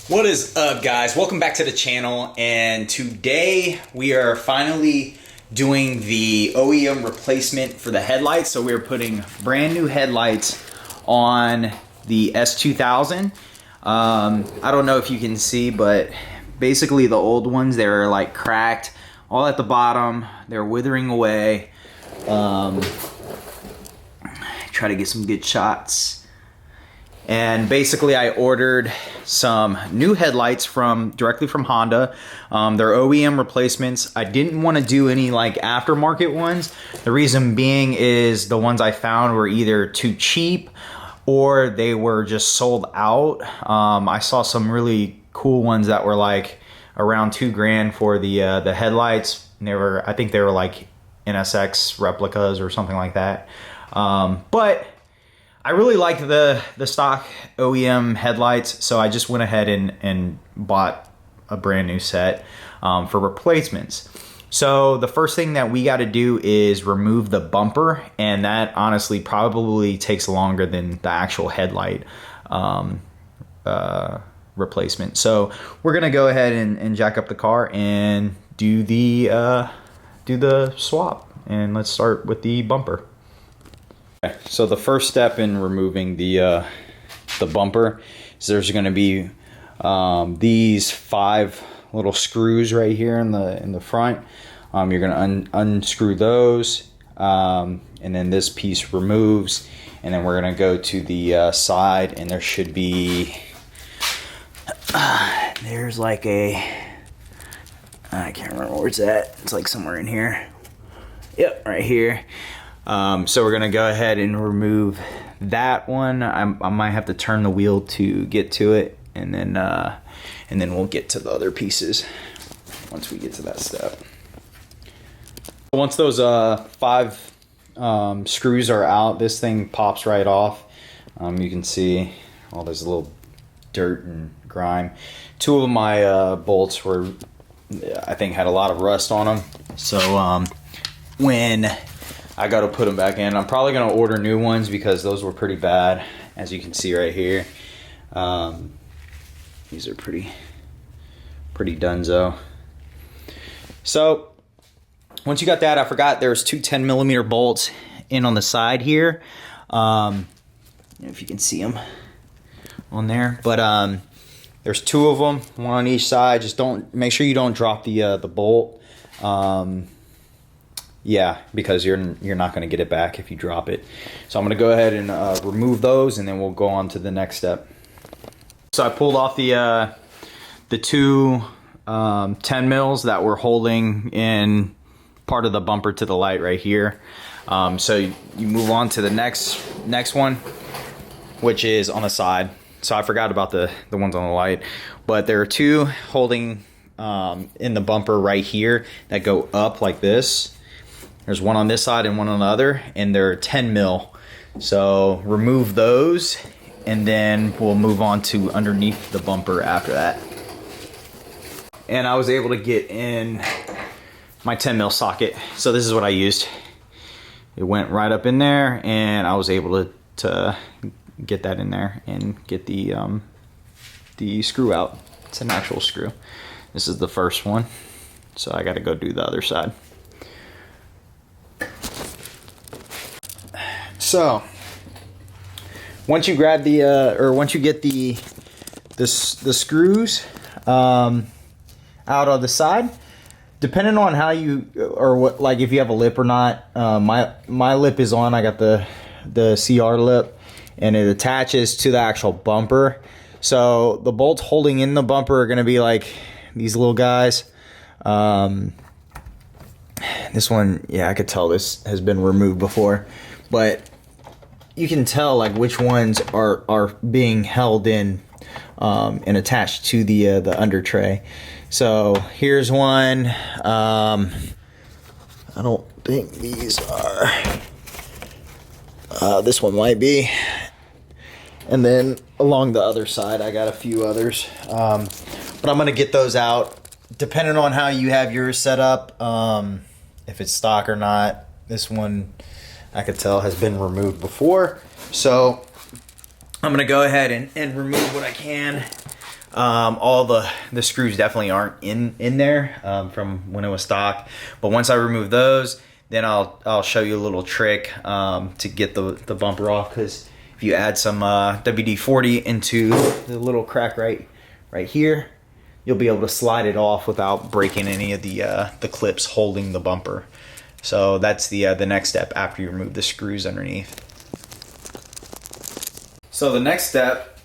What is up, guys? Welcome back to the channel, and today we are finally doing the OEM replacement for the headlights. So we're putting brand new headlights on the S2000. I don't know if you can see, but basically the old ones, they're like cracked all at the bottom. They're withering away. Try to get some good shots. And basically I ordered some new headlights directly from Honda. They're OEM replacements. I didn't want to do any like aftermarket ones. The reason being is the ones I found were either too cheap or they were just sold out. I saw some really cool ones that were like around $2,000 for the headlights. And I think they were like NSX replicas or something like that. But I really liked the stock OEM headlights, so I just went ahead and bought a brand new set for replacements. So the first thing that we got to do is remove the bumper, and that honestly probably takes longer than the actual headlight replacement. So we're gonna go ahead and jack up the car and do the swap, and let's start with the bumper. So the first step in removing the bumper is there's going to be these 5 little screws right here in the front. You're going to unscrew those, and then this piece removes, and then we're going to go to the side, and there should be there's like I can't remember where it's at. It's like somewhere in here. Yep, right here. So we're gonna go ahead and remove that one. I might have to turn the wheel to get to it, and then we'll get to the other pieces once we get to that step. Once those 5 screws are out, this thing pops right off. You can see all this little dirt and grime. 2 of my bolts were, I think, had a lot of rust on them. So when I got to put them back in, I'm probably going to order new ones because those were pretty bad, as you can see right here. These are pretty dunzo. So once you got that, I forgot there's 2 10mm bolts in on the side here. If you can see them on there, but there's 2 of them, 1 on each side. Just make sure you don't drop the bolt. Yeah, because you're not going to get it back if you drop it. So I'm going to go ahead and remove those, and then we'll go on to the next step. So I pulled off the 2 10 mils that were holding in part of the bumper to the light right here. So you move on to the next one, which is on the side. So I forgot about the ones on the light, but there are 2 holding in the bumper right here that go up like this. There's 1 on this side and 1 on the other, and they're 10 mil. So remove those, and then we'll move on to underneath the bumper after that. And I was able to get in my 10 mil socket. So this is what I used. It went right up in there, and I was able to get that in there and get the screw out. It's an actual screw. This is the first one, so I got to go do the other side. So once you grab once you get the screws out of the side, depending on how you like if you have a lip or not. My lip is on. I got the CR lip, and it attaches to the actual bumper. So the bolts holding in the bumper are going to be like these little guys. This one, yeah, I could tell this has been removed before, but you can tell like which ones are being held in and attached to the under tray. So here's one. I don't think these are. This one might be. And then along the other side, I got a few others. But I'm gonna get those out. Depending on how you have yours set up, if it's stock or not. This one, I could tell, has been removed before. So I'm gonna go ahead and remove what I can. all the screws definitely aren't in there from when it was stock. But once I remove those, then I'll show you a little trick to get the bumper off, because if you add some WD-40 into the little crack right here, you'll be able to slide it off without breaking any of the clips holding the bumper. So that's the next step after you remove the screws underneath. So the next step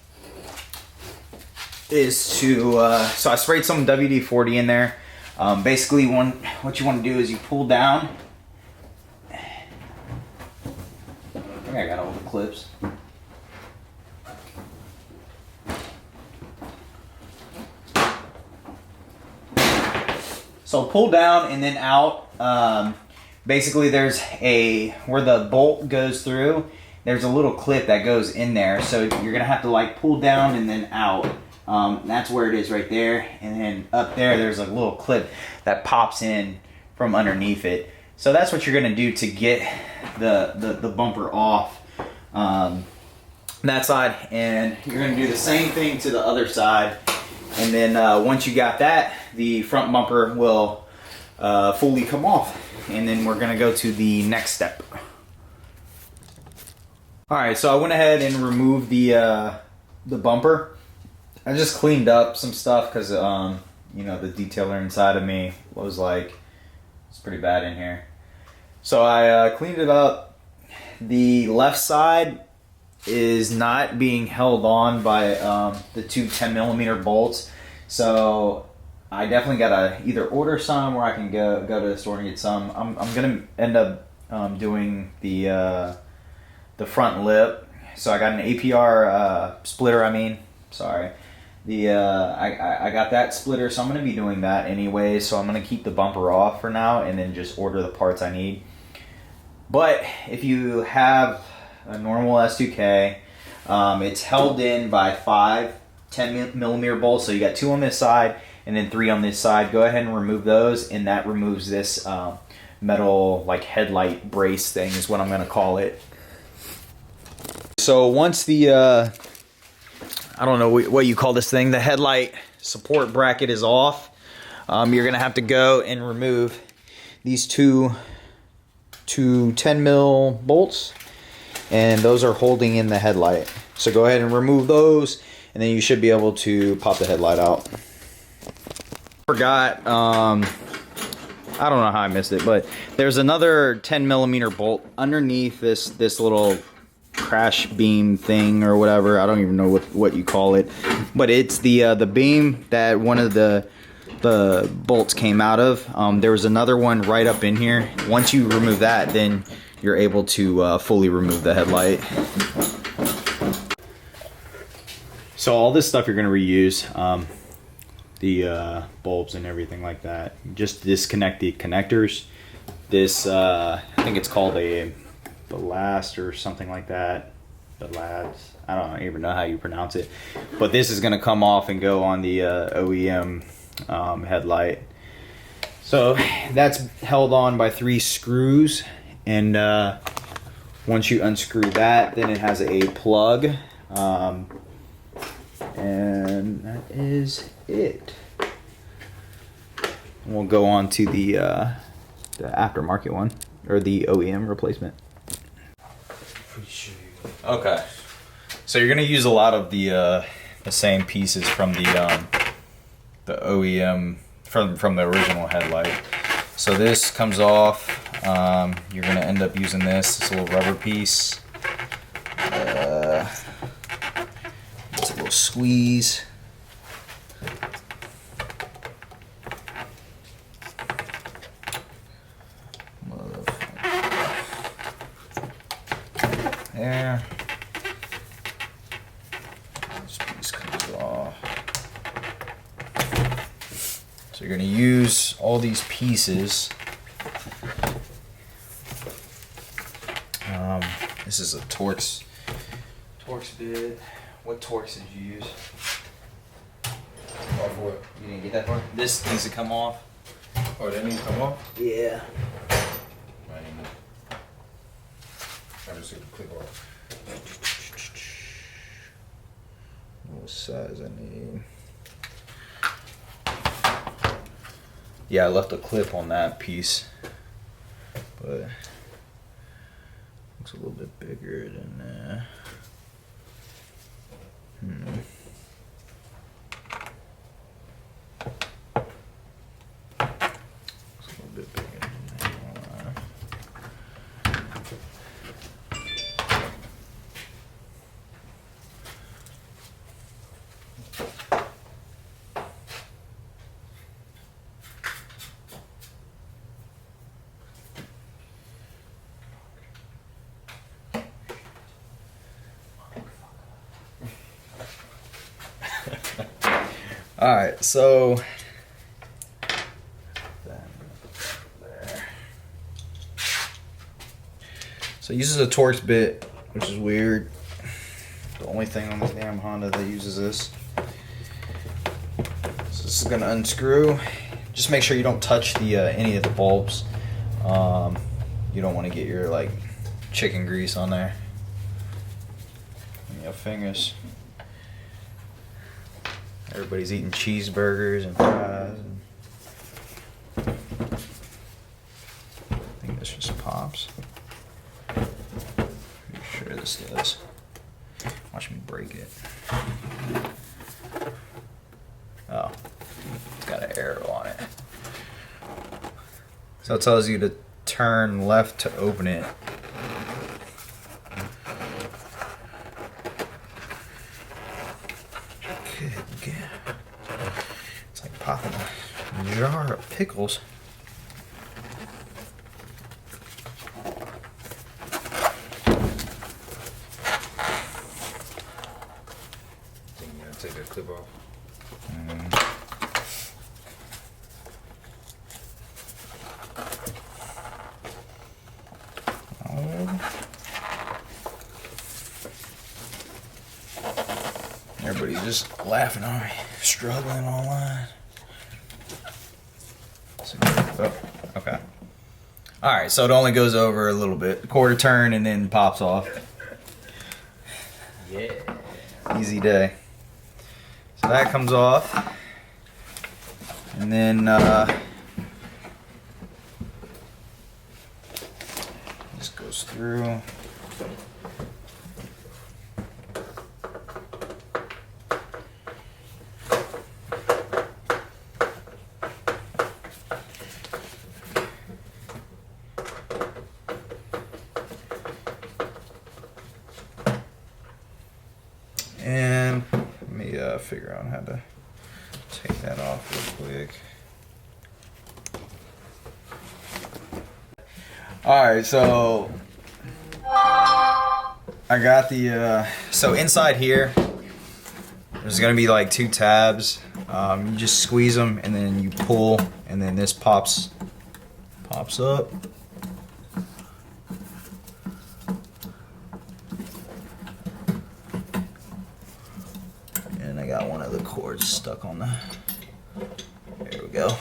is to, so I sprayed some WD-40 in there. Basically what you want to do is you pull down. I think I got all the clips. So pull down and then out. Basically there's where the bolt goes through, there's a little clip that goes in there. So you're gonna have to like pull down and then out. That's where it is right there. And then up there, there's a little clip that pops in from underneath it. So that's what you're gonna do to get the bumper off that side. And you're gonna do the same thing to the other side. And then once you got that, the front bumper will fully come off. And then we're gonna go to the next step. All right, so I went ahead and removed the bumper. I just cleaned up some stuff because you know, the detailer inside of me was like, it's pretty bad in here. So I cleaned it up. The left side is not being held on by the two 10mm bolts. So I definitely gotta either order some, or I can go to the store and get some. I'm gonna end up doing the front lip. So I got an APR splitter. I got that splitter, so I'm gonna be doing that anyway. So I'm gonna keep the bumper off for now, and then just order the parts I need. But if you have a normal S2K, it's held in by 5 10mm bolts. So you got 2 on this side and then 3 on this side. Go ahead and remove those, and that removes this metal like headlight brace thing is what I'm gonna call it. So once the I don't know what you call this thing, the headlight support bracket is off, you're gonna have to go and remove these two 10mm bolts, and those are holding in the headlight. So go ahead and remove those, and then you should be able to pop the headlight out. Forgot, I don't know how I missed it, but there's another 10mm bolt underneath this little crash beam thing or whatever. I don't even know what you call it, but it's the beam that one of the bolts came out of. There was another one right up in here. Once you remove that, then you're able to fully remove the headlight. So all this stuff you're going to reuse, the bulbs and everything like that. Just disconnect the connectors. This I think it's called a ballast or something like that. Ballast. I don't even know how you pronounce it. But this is going to come off and go on the OEM headlight. So that's held on by 3 screws, and once you unscrew that, then it has a plug, and that is it. And we'll go on to the aftermarket one, or the OEM replacement. Okay, so you're gonna use a lot of the same pieces from the OEM from the original headlight. So this comes off. You're gonna end up using this little rubber piece. It's a little squeeze. There. This piece comes off. So you're going to use all these pieces. This is a Torx bit. What Torx did you use? Off what? You didn't get that far? This needs to come off. Oh, that needs to come off? Yeah. I just see the clip off. What size I need? Yeah, I left a clip on that piece, but looks a little bit bigger than that. Looks a little bit bigger than that. All right, so there. So it uses a Torx bit, which is weird. The only thing on this damn Honda that uses this. So this is gonna unscrew. Just make sure you don't touch the any of the bulbs. You don't want to get your like chicken grease on there. Your fingers. Everybody's eating cheeseburgers and fries. I think this just pops. Pretty sure this does. Watch me break it. Oh, it's got an arrow on it. So it tells you to turn left to open it. It's like popping a jar of pickles. Think you gotta take that clip off. Everybody's just laughing at me, struggling online. Oh, okay. All right, so it only goes over a little bit, quarter turn, and then pops off. Yeah. Easy day. So that comes off, and then this goes through. And let me figure out how to take that off real quick. Alright, so I got the so inside here there's gonna be like two tabs. You just squeeze them and then you pull, and then this pops up. And I got one of the cords stuck on the, there we go.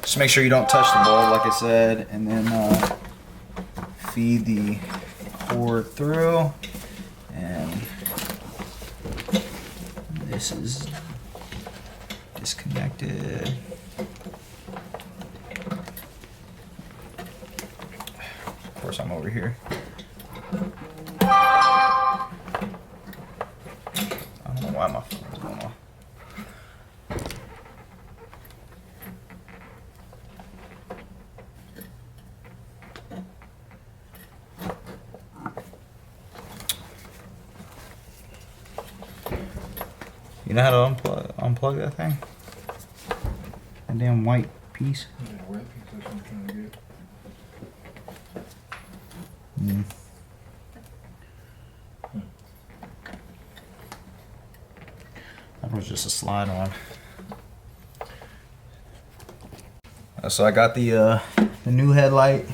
Just make sure you don't touch the bulb like I said, and then feed the cord through, and this is disconnected. Of course I'm over here. I don't know why my phone's going off. You know how to unplug that thing? That damn white piece? Yeah, white piece, that's what I'm trying to get. That was just a slide on. So I got the new headlight.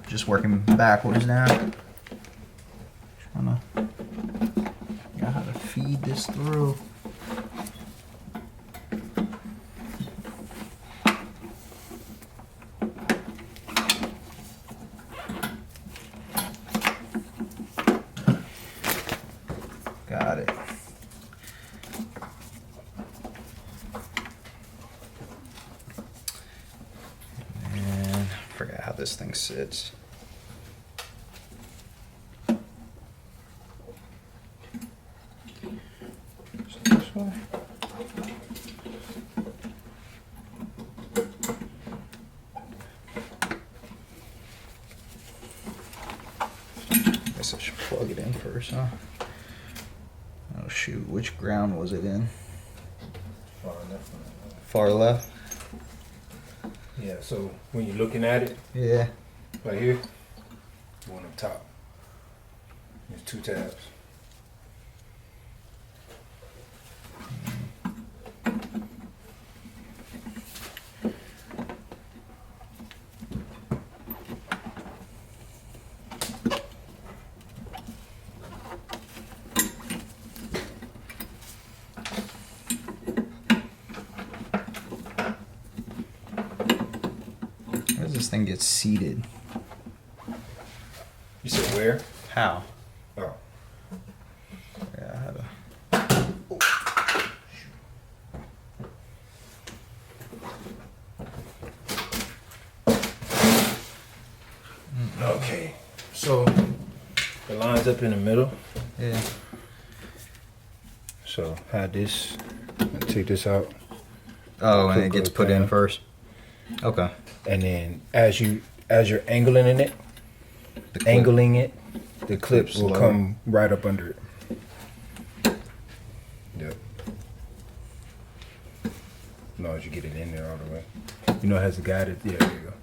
Just working backwards now. Trying to figure out how to feed this through. Got it. this thing sits. This way. Guess I should plug it in first, huh? Oh shoot, which ground was it in? Far left. Far left? Yeah, so when you're looking at it, Yeah. right here, one up top. There's 2 tabs. Where does this thing get seated? You said where? How? Oh. Yeah, I had a... Okay. So the line's up in the middle. Yeah. So have this. Take this out. Oh, and Clip it gets goes put in down. first? Okay. And then as you're angling in it, The clip. angling it, the clip Clip's will lower. come right up under it. Yep. No, as you get it in there all the way. You know it has a guided. Yeah, there you go.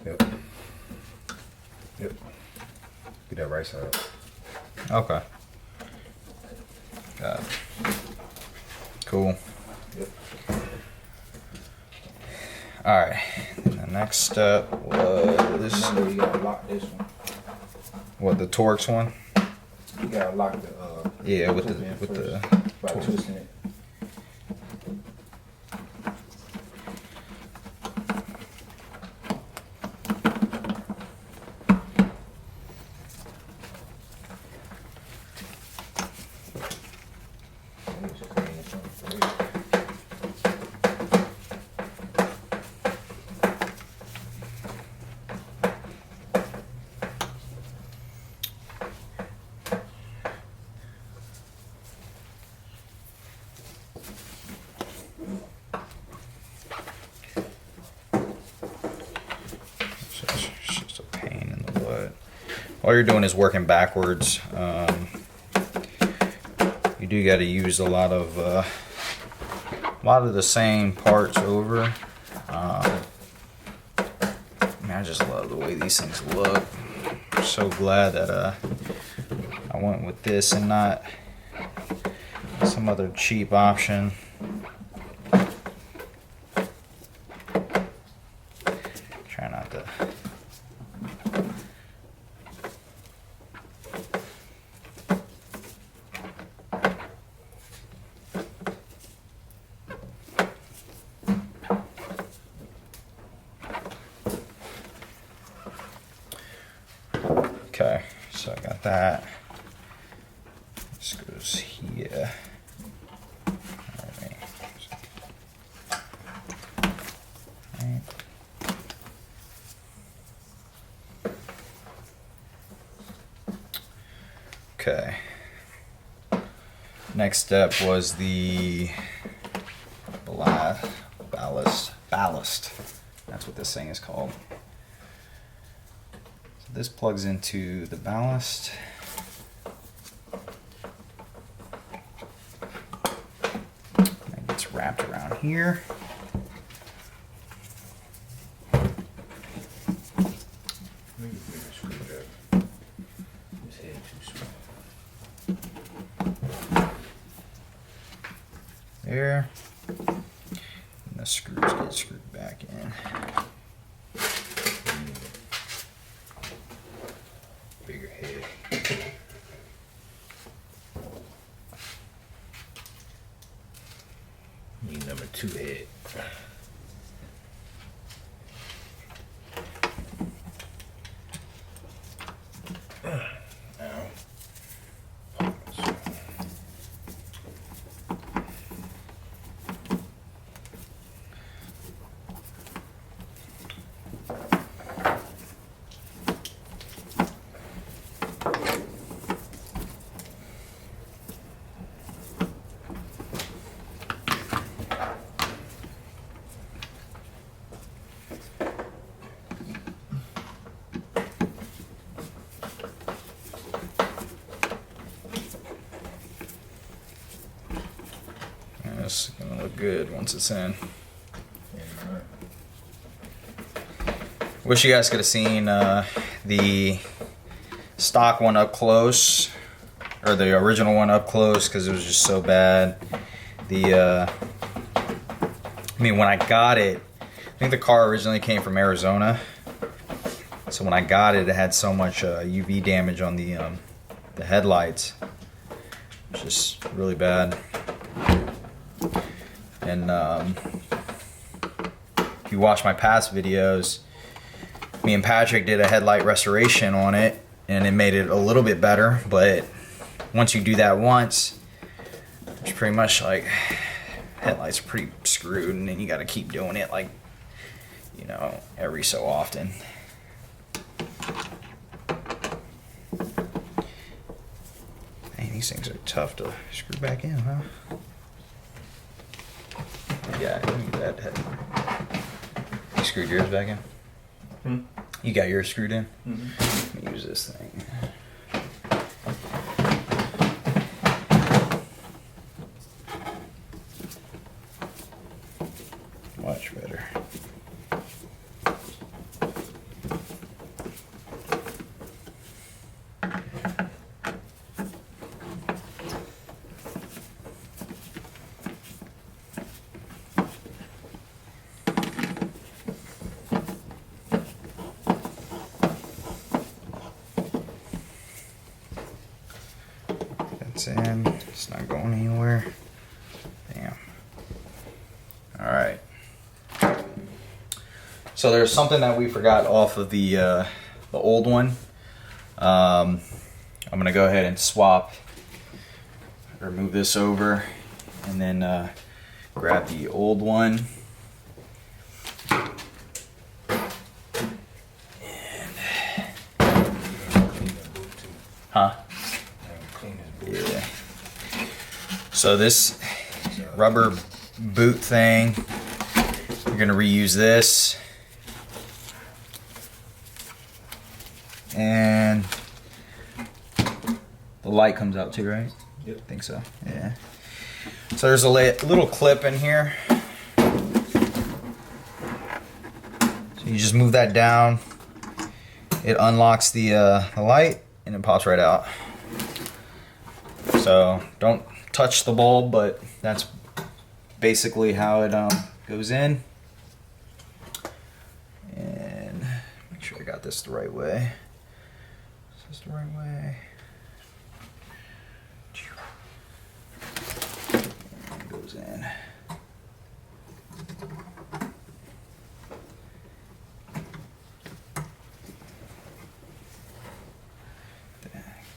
Yep. Yep. Get that right side up. Okay. Got it. Cool. Yep. Alright. The next step was... Remember, you gotta lock this one. What, the Torx one? You gotta lock the Yeah, with clip the... in With first the by Torx. twisting it. It's just a pain in the butt. All you're doing is working backwards. You do got to use a lot of the same parts over. I just love the way these things look. I'm so glad that I went with this and not some other cheap option. Try not to. Okay, so I got that. This goes here. Alright. Right. Okay. Next step was the ballast. That's what this thing is called. So this plugs into the ballast. And gets wrapped around here. Maybe a bigger screwdriver. This head too small. There. And the screws get screwed back in. Bigger head. Need number 2 head. It's gonna look good once it's in. Wish you guys could have seen the stock one up close, or the original one up close, because it was just so bad. I mean, when I got it, I think the car originally came from Arizona. So when I got it, it had so much UV damage on the headlights. It's just really bad. And if you watch my past videos, me and Patrick did a headlight restoration on it, and it made it a little bit better. But once you do that once, it's pretty much like headlights are pretty screwed, and then you got to keep doing it, like, you know, every so often. Dang, these things are tough to screw back in, huh? Yeah, let me get that head. You screwed yours back in? Hmm? You got yours screwed in? Mm-hmm. Let me use this thing. Much better. That's in. It's not going anywhere. Damn. All right. So there's something that we forgot off of the old one. I'm gonna go ahead and swap or move this over, and then grab the old one. Huh? Yeah. So this rubber boot thing, you're gonna reuse this. And the light comes out too, right? Yep. I think so. Yeah. So there's a little clip in here. So you just move that down. It unlocks the light, and it pops right out. So don't touch the bulb, but that's basically how it goes in. And make sure I got this the right way. Is this the right way? And it goes in.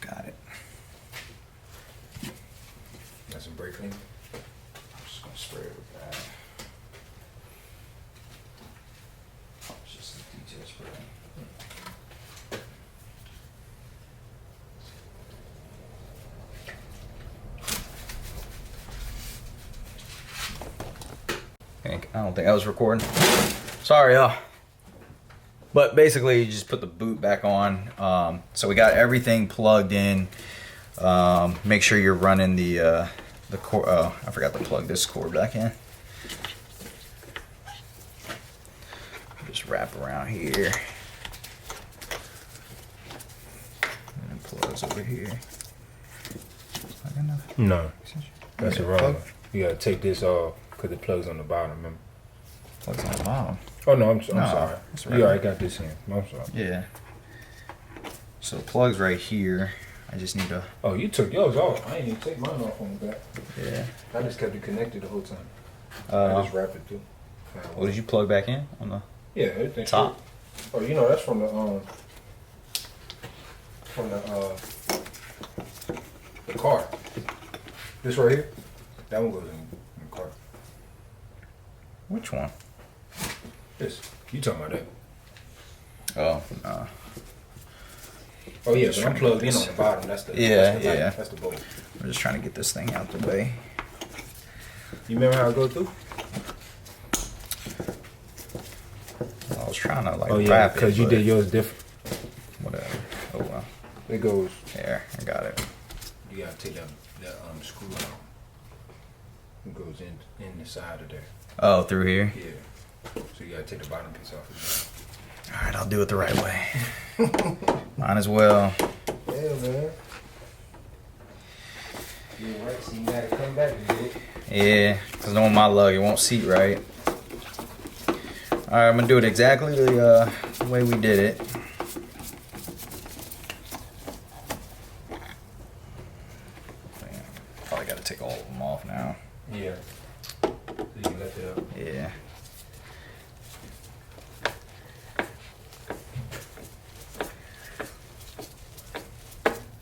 Got it. Got some brake clean. I'm just gonna spray it with that. Oh, it's just a detail spray. I don't think I was recording. Sorry, y'all. But basically, you just put the boot back on. So we got everything plugged in. Make sure you're running the cord. Oh, I forgot to plug this cord back in. Just wrap around here. And it plugs over here. Like enough? No, that's Okay, wrong. plug. You gotta take this off because it plugs on the bottom. Remember? Plugs on the bottom. Oh no, I'm No, sorry. that's You right. already got this in. I'm sorry. Yeah. So the plug's right here. I just need to. Oh, you took yours off. I ain't even take mine off on the back. Yeah. I just kept it connected the whole time. I Uh, just wrapped it too. what did you plug back in on the Yeah, everything. top? Oh, you know that's from the car. This right here. That one goes in the car. Which one? This. You talking about that? Oh, no. Oh yeah, Just but I'm trying to plugged get in this. on the bottom. That's the Yeah, that's the light. yeah. That's the bolt. I'm just trying to get this thing out the way. You remember how it goes through? I was trying to like Oh yeah, wrap it, because you but did yours different. whatever. Oh well. It goes. There, I got it. You gotta take that screw out. It goes in the side of there. Oh, through here? Yeah. So you gotta take the bottom piece off of it. Alright, I'll do it the right way. Might as well. Yeah, man. You're right, so you gotta come back and get it. Yeah, because knowing my luck, it won't seat right. Alright, I'm going to do it exactly the way we did it. Probably got to take all of them off now. Yeah. So you can lift it up. Yeah.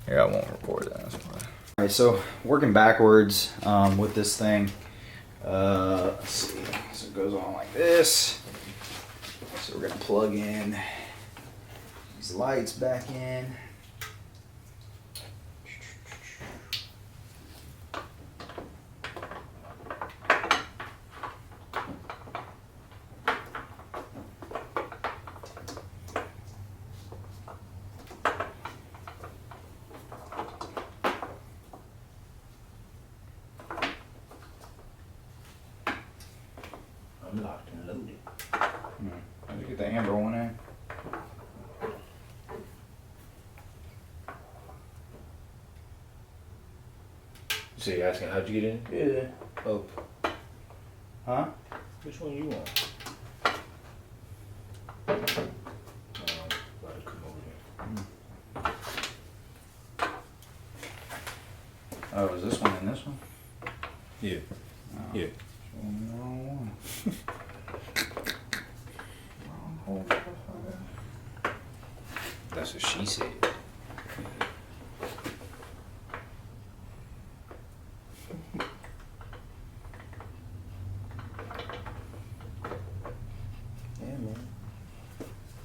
Here, I won't record that. Alright, so working backwards with this thing. Let's see. So it goes on like this. So we're gonna plug in these lights back in. I'm locked and loaded. Let me get the amber one in. So you're asking how'd you get in? Yeah. Oh. Huh? Which one you want? About to come over there. Oh, is this one and this one? Yeah. Oh. Yeah. Wrong one. Wrong hole. That's what she said. Yeah, man.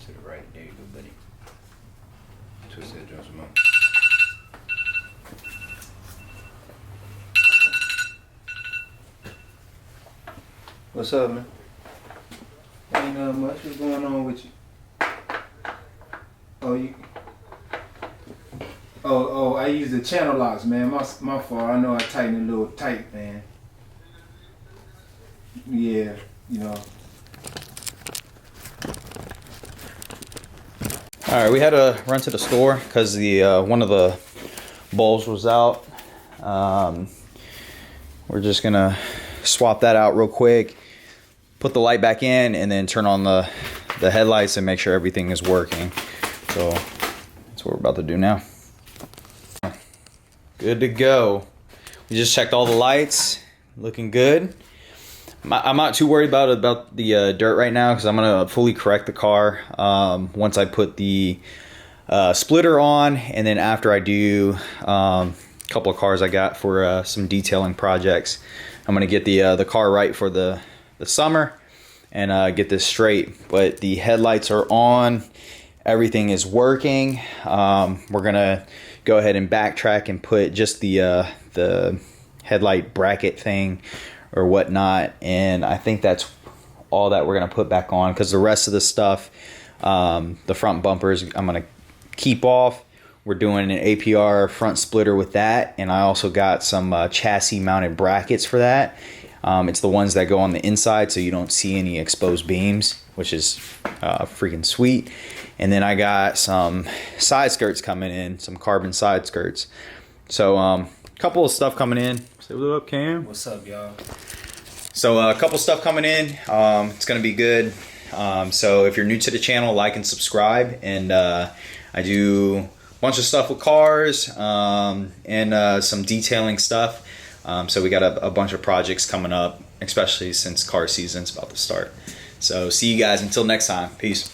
To the right. There you go, buddy. Twist that joint some more. What's up, man? Ain't nothing much. What's going on with you? Oh, you. Oh, I use the channel locks, man. My fault. I know I tightened a little tight, man. Yeah, you know. All right, we had to run to the store because the one of the bulbs was out. We're just gonna swap that out real quick, put the light back in, and then turn on the headlights and make sure everything is working. So that's what we're about to do now. Good to go. We just checked all the lights, looking good. I'm not too worried about the dirt right now because I'm gonna fully correct the car once I put the splitter on, and then after I do a couple of cars I got for some detailing projects. I'm gonna get the car right for the summer and get this straight. But the headlights are on, everything is working. We're gonna go ahead and backtrack and put just the headlight bracket thing or whatnot, and I think that's all that we're gonna put back on, because the rest of the stuff, the front bumpers, I'm gonna keep off. We're doing an APR front splitter with that, and I also got some chassis mounted brackets for that. It's the ones that go on the inside so you don't see any exposed beams, which is freaking sweet. And then I got some side skirts coming in, some carbon side skirts. So a couple of stuff coming in. Say what up, Cam? What's up, y'all? So a couple stuff coming in. It's gonna be good. So if you're new to the channel, like and subscribe. And I do a bunch of stuff with cars and some detailing stuff. So we got a bunch of projects coming up, especially since car season's about to start. So see you guys until next time. Peace.